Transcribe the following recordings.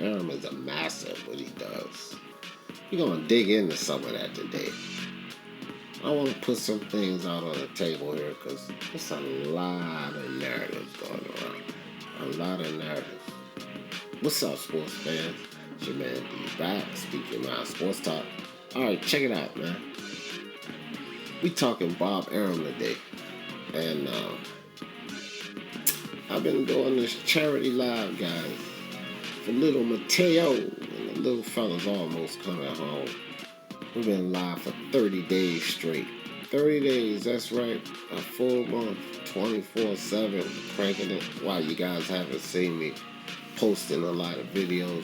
Arum is a master at what he does. We're going to dig into some of that today. I want to put some things out on the table here because there's a lot of narratives going around. A lot of narratives. What's up, sports fans? It's your man D back, speaking my sports talk. Alright, check it out, man. We talking Bob Arum today. And I've been doing this charity live, guys, for little Mateo. And the little fella's almost coming home. We've been live for 30 days straight. 30 days, that's right. A full month, 24/7, cranking it while you guys haven't seen me posting a lot of videos.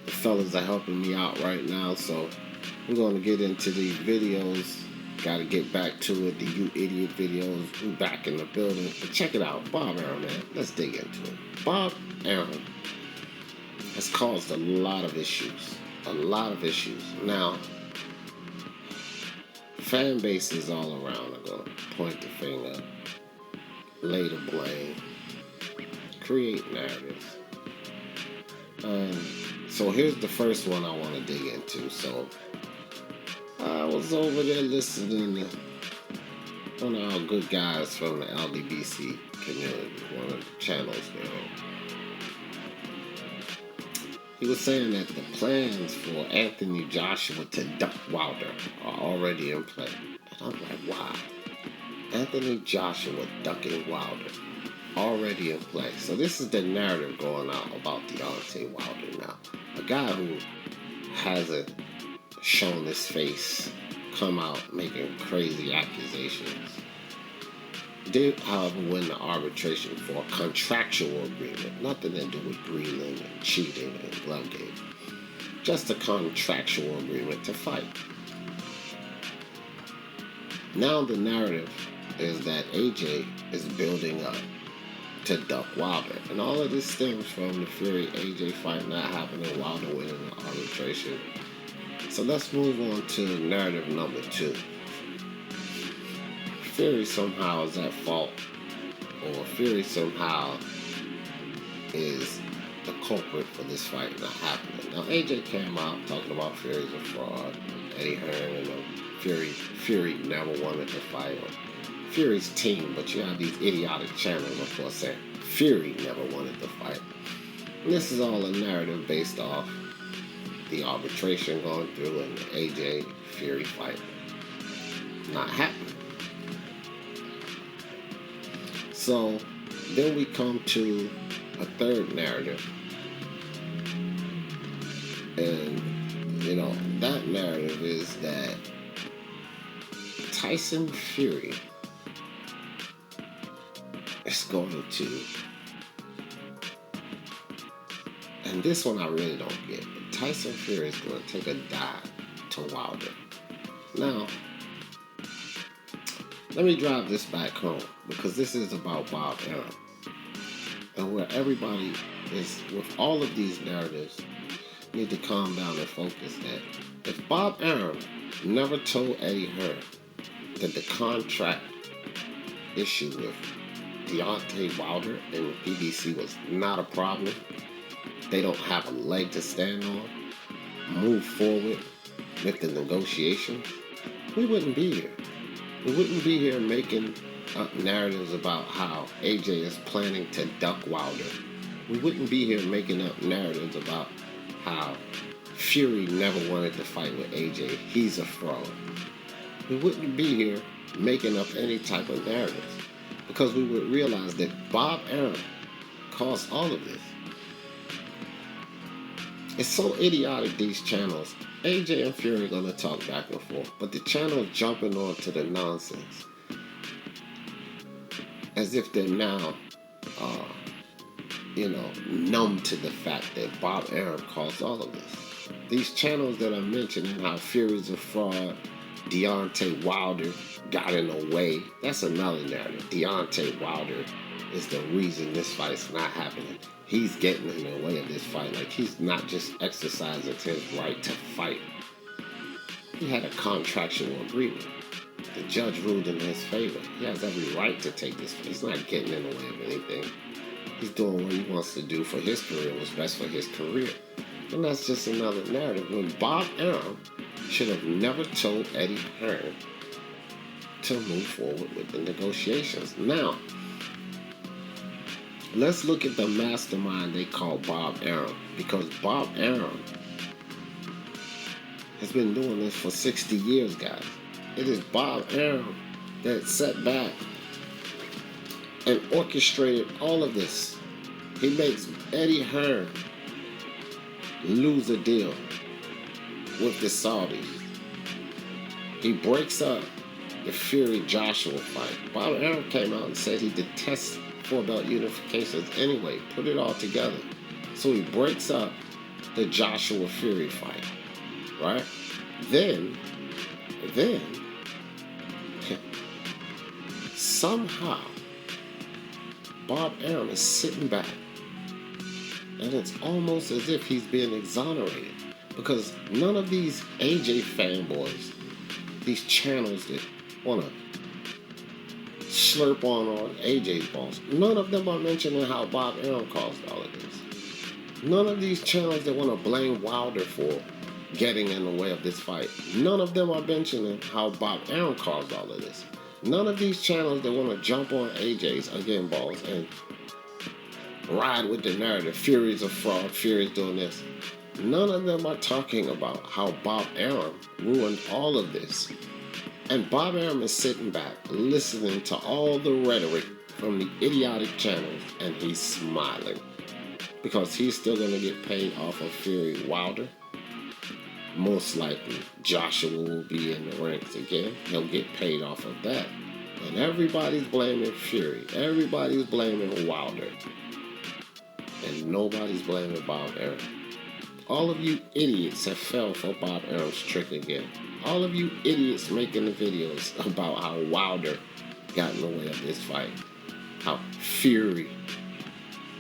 The fellas are helping me out right now, so we're going to get into these videos. Got to get back to it, the You Idiot videos. We're back in the building. But check it out, Bob Arum, man. Let's dig into it. Bob Arum has caused a lot of issues. A lot of issues. Now, fan bases all around are going to point the finger, lay the blame, create narratives. So here's the first one I want to dig into. So I was over there listening to one of our good guys from the LDBC community, one of the channels there. He was saying that the plans for Anthony Joshua to duck Wilder are already in play. And I'm like, wow. Anthony Joshua ducking Wilder. Already in play. So this is the narrative going out about Deontay Wilder now. A guy who hasn't shown his face, come out making crazy accusations. Did, however, win the arbitration for a contractual agreement. Nothing to do with Greenland and cheating and glove game. Just a contractual agreement to fight. Now the narrative is that AJ is building up to duck Wilder. And all of this stems from the Fury-AJ fight not happening, Wilder winning the arbitration. So let's move on to narrative number 2. Fury somehow is at fault, or Fury somehow is the culprit for this fight not happening. Now AJ came out talking about Fury's a fraud, Eddie Hearn, and Fury never wanted to fight, or Fury's team, but you have these idiotic channels, of course, saying Fury never wanted to fight. And this is all a narrative based off the arbitration going through and the AJ Fury fight not happening. So then we come to a third narrative. And, that narrative is that Tyson Fury is going to, and this one I really don't get, but Tyson Fury is going to take a dive to Wilder. Now, let me drive this back home, because this is about Bob Arum. And where everybody is, with all of these narratives, need to calm down and focus that if Bob Arum never told Eddie Hearn that the contract issue with Deontay Wilder and PBC was not a problem, they don't have a leg to stand on, move forward with the negotiations, we wouldn't be here. We wouldn't be here making up narratives about how AJ is planning to duck Wilder. We wouldn't be here making up narratives about how Fury never wanted to fight with AJ. He's a fraud. We wouldn't be here making up any type of narratives, because we would realize that Bob Arum caused all of this. It's so idiotic, these channels. AJ and Fury are going to talk back and forth, but the channel's jumping onto the nonsense as if they're now, numb to the fact that Bob Arum caused all of this. These channels that are mentioning how Fury's a fraud, Deontay Wilder got in the way, that's another narrative. Deontay Wilder is the reason this fight's not happening. He's getting in the way of this fight. Like, he's not just exercising his right to fight. He had a contractual agreement. The judge ruled in his favor. He has every right to take this fight. He's not getting in the way of anything. He's doing what he wants to do for his career, what's best for his career. And that's just another narrative. When Bob Arum should have never told Eddie Hearn to move forward with the negotiations. Now, let's look at the mastermind they call Bob Arum, because Bob Arum has been doing this for 60 years, guys. It is Bob Arum that sat back and orchestrated all of this. He makes Eddie Hearn lose a deal with the Saudis. He breaks up the Fury Joshua fight. Bob Arum came out and said he detests four-belt unifications anyway. Put it all together. So he breaks up the Joshua Fury fight. Right? Then, somehow, Bob Arum is sitting back, and it's almost as if he's being exonerated, because none of these AJ fanboys, these channels that want to slurp on AJ's balls, none of them are mentioning how Bob Arum caused all of this. None of these channels that want to blame Wilder for getting in the way of this fight, none of them are mentioning how Bob Arum caused all of this. None of these channels that want to jump on AJ's, again, balls, and ride with the narrative, Fury's a fraud, Fury's doing this. None of them are talking about how Bob Arum ruined all of this. And Bob Arum is sitting back, listening to all the rhetoric from the idiotic channels, and he's smiling. Because he's still going to get paid off of Fury Wilder. Most likely, Joshua will be in the ranks again. He'll get paid off of that. And everybody's blaming Fury. Everybody's blaming Wilder. And nobody's blaming Bob Arum. All of you idiots have fell for Bob Arum's trick again. All of you idiots making the videos about how Wilder got in the way of this fight. How Fury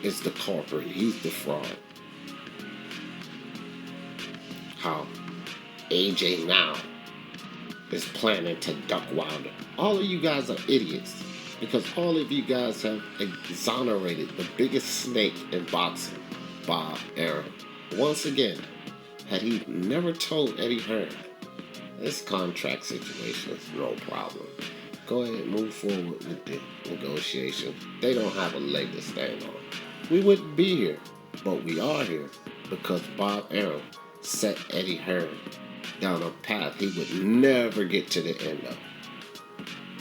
is the culprit. He's the fraud. How AJ now is planning to duck Wilder. All of you guys are idiots, because all of you guys have exonerated the biggest snake in boxing, Bob Arum. Once again, had he never told Eddie Hearn, this contract situation is no problem. Go ahead and move forward with the negotiation. They don't have a leg to stand on. We wouldn't be here, but we are here because Bob Arum set Eddie Hearn down a path he would never get to the end of.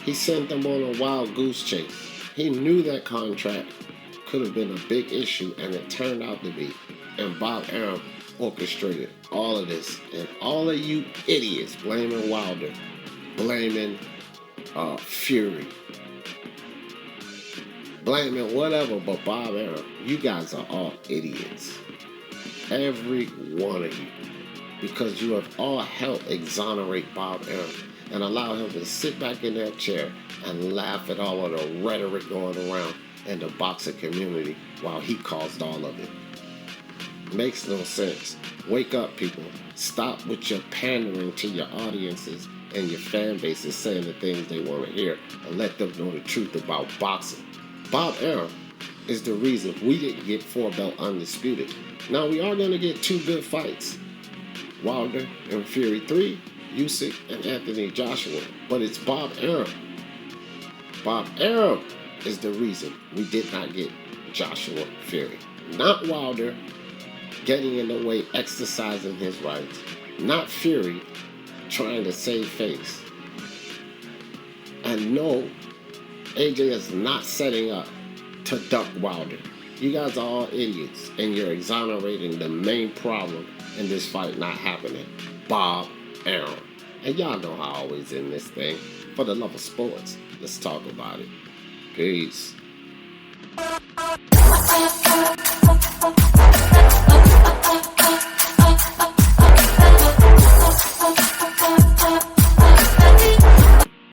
He sent them on a wild goose chase. He knew that contract could have been a big issue, and it turned out to be. And Bob Arum orchestrated all of this. And all of you idiots blaming Wilder, blaming Fury, blaming whatever but Bob Arum, you guys are all idiots. Every one of you. Because you have all helped exonerate Bob Arum and allow him to sit back in that chair and laugh at all of the rhetoric going around in the boxing community while he caused all of it. Makes no sense. Wake up, people. Stop with your pandering to your audiences and your fan bases saying the things they want to hear, and let them know the truth about boxing. Bob Arum is the reason we didn't get 4-belt undisputed. Now we are going to get 2 good fights. Wilder and Fury 3, Usyk and Anthony Joshua. But it's Bob Arum. Bob Arum is the reason we did not get Joshua Fury. Not Wilder getting in the way, exercising his rights. Not Fury trying to save face. And no, AJ is not setting up to duck Wilder. You guys are all idiots, and you're exonerating the main problem in this fight not happening, Bob Arum. And y'all know how I always end this thing. For the love of sports, let's talk about it. Peace.